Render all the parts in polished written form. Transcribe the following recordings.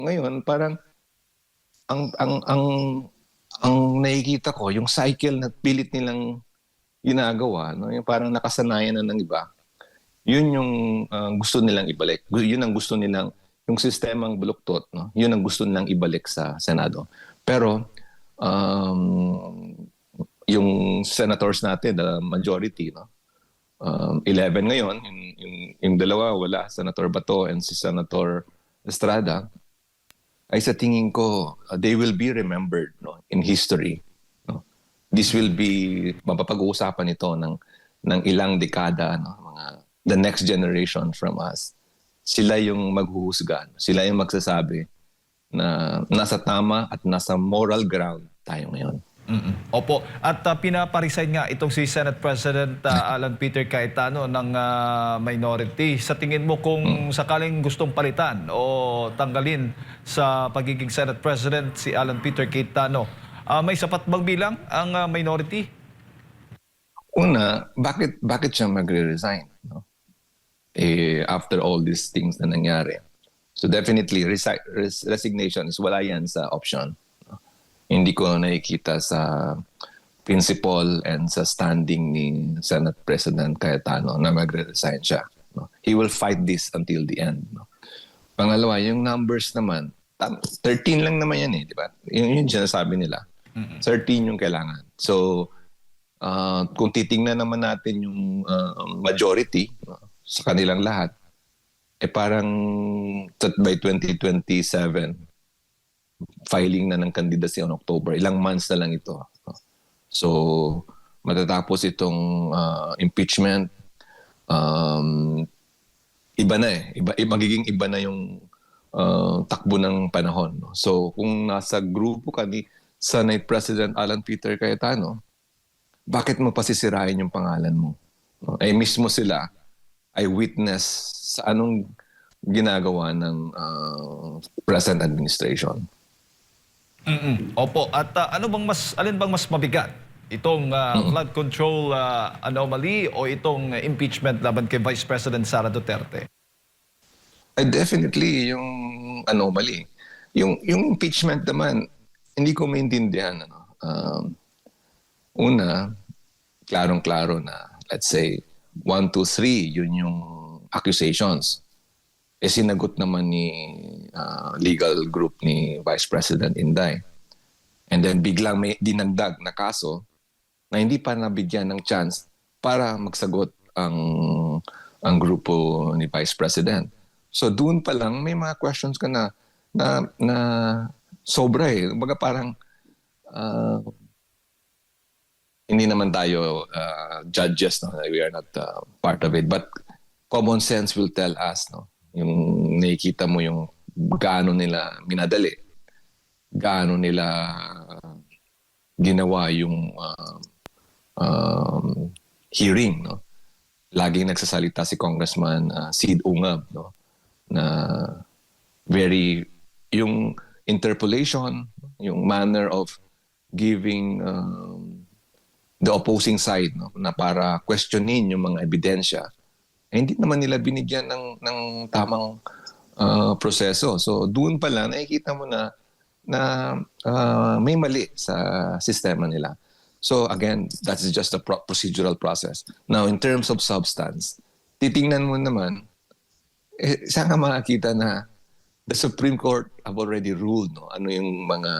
Ngayon parang ang nakikita ko yung cycle na pilit nilang ginagawa, no, yung parang nakasanayan na ng iba, yun yung gusto nilang ibalik. Yun ang gusto nilang, yung sistemang buluktot, no, yun ang gusto nilang ibalik sa Senado. Pero um, yung senators natin, the majority, no, 11 ngayon, yung dalawa wala, Senator Bato and si Senator Estrada, ay sa tingin ko, they will be remembered, no, in history. No? This will be, mapapag-uusapan ito ng ilang dekada, no? The next generation from us. Sila yung maghuhusga, sila yung magsasabi na nasa tama at nasa moral ground tayo ngayon. Opo. At pinaparesign nga itong si Senate President Alan Peter Cayetano ng minority. Sa tingin mo kung sakaling gustong palitan o tanggalin sa pagiging Senate President si Alan Peter Cayetano, may sapat bang bilang ang minority? Una, bakit siya magre-resign? No? After all these things na nangyari. So definitely, resignation is wala yan sa option. Hindi ko nakikita sa principle and sa standing ni Senate President Cayetano na magre-resign siya. No? He will fight this until the end. No? Pangalawa, yung numbers naman, 13 lang naman yan di ba? Yung sinasabi nila. 13 yung kailangan. So, kung titingnan naman natin yung majority sa kanilang lahat, parang by 2027, filing na ng candidacy on October. Ilang months na lang ito. So, matatapos itong impeachment, iba na magiging iba na yung takbo ng panahon. No? So, kung nasa grupo ka ni Senate President Alan Peter Cayetano, bakit mo pasisirain yung pangalan mo? No? Mismo sila ay witness sa anong ginagawa ng present administration. Opo. At alin bang mas mabigat? Itong flood control anomaly o itong impeachment laban kay Vice President Sara Duterte? Definitely yung anomaly. Yung impeachment naman, hindi ko maintindihan. Una, klarong-klaro na, let's say, 1, 2, 3, yun yung accusations. Sinagot naman ni legal group ni Vice President Inday. And then biglang may dinagdag na kaso na hindi pa nabigyan ng chance para magsagot ang grupo ni Vice President. So doon pa lang may mga questions ka na sobra Kumbaga parang hindi naman tayo judges, no? We are not part of it. But common sense will tell us, no? Yung nakikita mo yung gaano nila minadali, gaano nila ginawa yung hearing, no? Laging nagsasalita si Congressman Sid Ungab, no? Na very yung interpolation, yung manner of giving the opposing side, no? Na para questionin yung mga ebidensya, hindi naman nila binigyan ng tamang proseso. So doon pa lang nakikita mo na may mali sa sistema nila. So again, that's just a procedural process. Now in terms of substance, titingnan mo naman, saan ka makakita na the Supreme Court have already ruled, no? Ano yung mga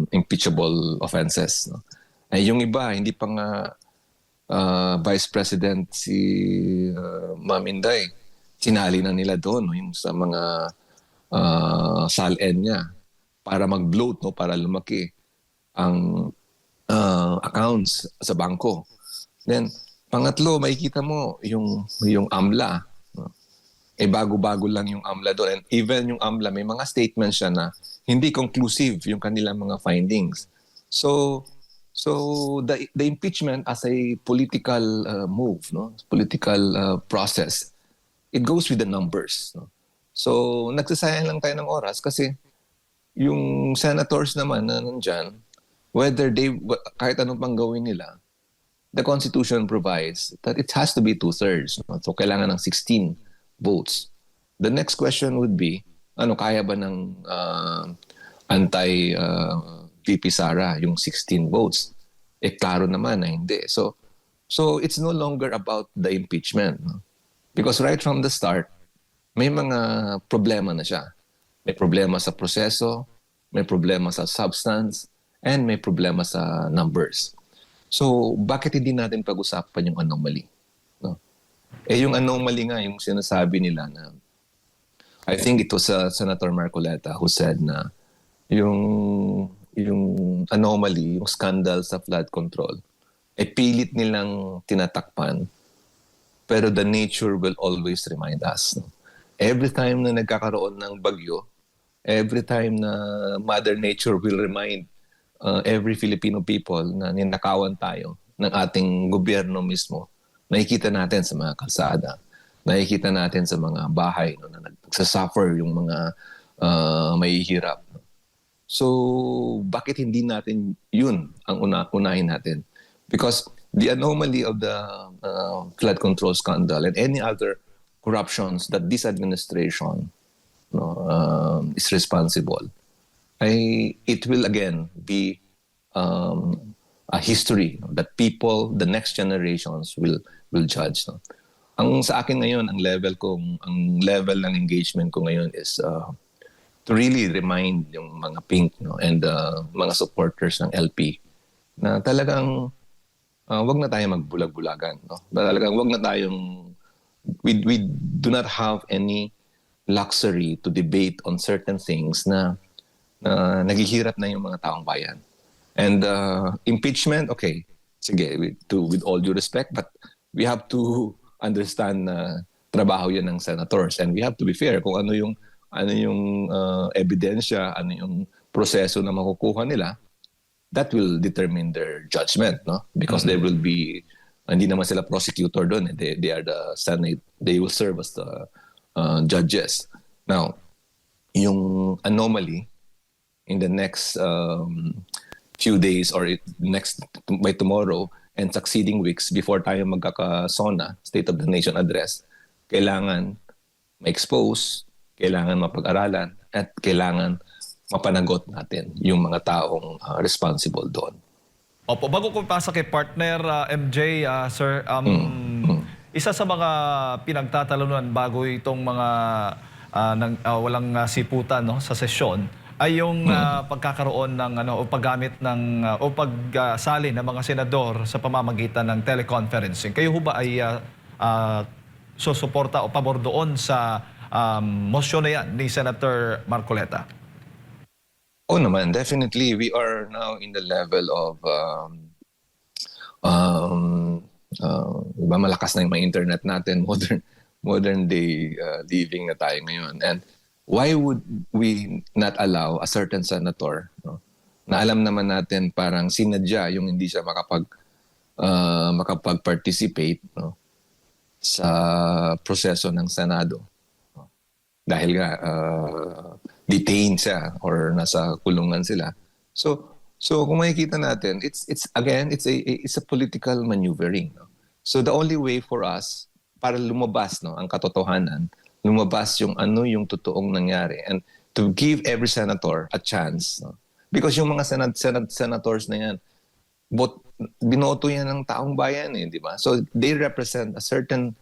impeachable offenses, no? Yung iba, hindi pa nga Vice President si Ma'am Inday, sinali na nila doon, no? Yung sa mga SALN niya para mag-bloat, no? Para lumaki ang accounts sa bangko. Then, pangatlo, makikita mo yung AMLA. No? Bago-bago lang yung AMLA doon. And even yung AMLA, may mga statements siya na hindi conclusive yung kanilang mga findings. So the impeachment as a political move, no, political process, it goes with the numbers. No? So nagsasayang lang tayo ng oras kasi yung senators naman na nandyan, whether kahit anong pang gawin nila, the Constitution provides that it has to be 2/3. No? So kailangan ng 16 votes The next question would be, kaya ba ng anti VP Sara yung 16 votes? Klaro naman na hindi. So it's no longer about the impeachment. No? Because right from the start, may mga problema na siya. May problema sa proseso, may problema sa substance, and may problema sa numbers. So bakit hindi natin pag-usapan yung anomaly? No? Yung anomaly nga, yung sinasabi nila na, I think it was Senator Marcoleta who said na yung anomaly, yung scandal sa flood control, pilit nilang tinatakpan, pero the nature will always remind us. No? Every time na nagkakaroon ng bagyo, every time na Mother Nature will remind every Filipino people na ninakawan tayo ng ating gobyerno mismo, nakikita natin sa mga kalsada, nakikita natin sa mga bahay no, na nagsasuffer yung mga mahihirap. No? So, bakit hindi natin yun ang unahin natin? Because the anomaly of the flood control scandal and any other corruptions that this administration is responsible, it will again be a history that people, the next generations will judge. No? Ang sa akin ngayon, ang level ng engagement ko ngayon is to really remind yung mga pink and mga supporters ng LP na talagang wag na tayong magbulag-bulagan. No? Talagang wag na tayong, we do not have any luxury to debate on certain things na naghihirap na yung mga taong bayan. And impeachment, okay, sige, with all due respect, but we have to understand na trabaho yan ng senators and we have to be fair kung ano yung ebidensya, ano yung proseso na makukuha nila, that will determine their judgment, no? Because they will be, hindi naman sila prosecutor doon. They are the Senate. They will serve as the judges. Now, yung anomaly in the next few days or by tomorrow and succeeding weeks before tayo magkaka-SONA, State of the Nation Address, kailangan ma-expose, kailangan mapag-aralan, at kailangan mapanagot natin yung mga taong responsible doon. Opo, bago ko pasa kay partner MJ, sir, isa sa mga pinagtatalunan bago itong mga walang siputan sa sesyon ay yung pagkakaroon ng o paggamit ng o pagsali ng mga senador sa pamamagitan ng teleconferencing. Kayo ho ba ay susuporta o pabor doon sa motion na yan ni Senator Marcoleta? Oh naman, definitely we are now in the level of malakas na yung mga internet natin, modern day living na tayo ngayon. And why would we not allow a certain senator, na alam naman natin parang sinadya yung hindi siya makapag-participate sa proseso ng Senado. Dahil nga detained siya or nasa kulungan sila. So kung makikita natin, it's a political maneuvering. No? So the only way for us para lumabas ang katotohanan, lumabas yung totoong nangyari and to give every senator a chance. No? Because yung mga senators na yan, binoto yan ng taong bayan, di ba? So they represent a certain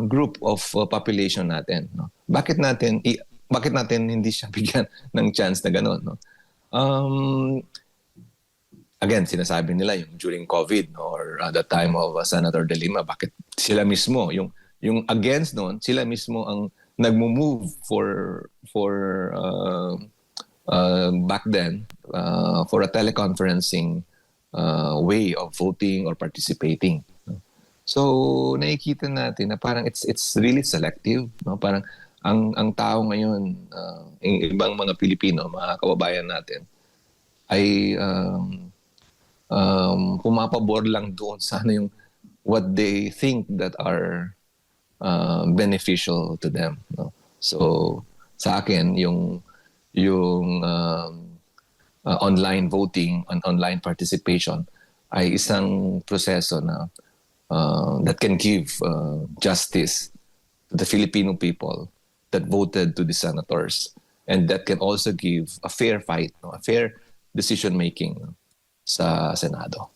group of population natin. No? Bakit natin hindi siya bigyan ng chance na gano'n? No? Again, sinasabi nila yung during COVID or at the time of Senator De Lima, bakit sila mismo, yung against noon, sila mismo ang nagmo-move for back then for a teleconferencing way of voting or participating. So nakikita natin na parang it's really selective, no? Parang ang tao ngayon, ibang mga Pilipino, mga kababayan natin, ay pumapabor lang doon sa yung what they think that are beneficial to them. No? So sa akin, yung online voting and online participation ay isang proseso na that can give justice to the Filipino people that voted to the senators. And that can also give a fair fight, no? A fair decision-making, no? Sa Senado.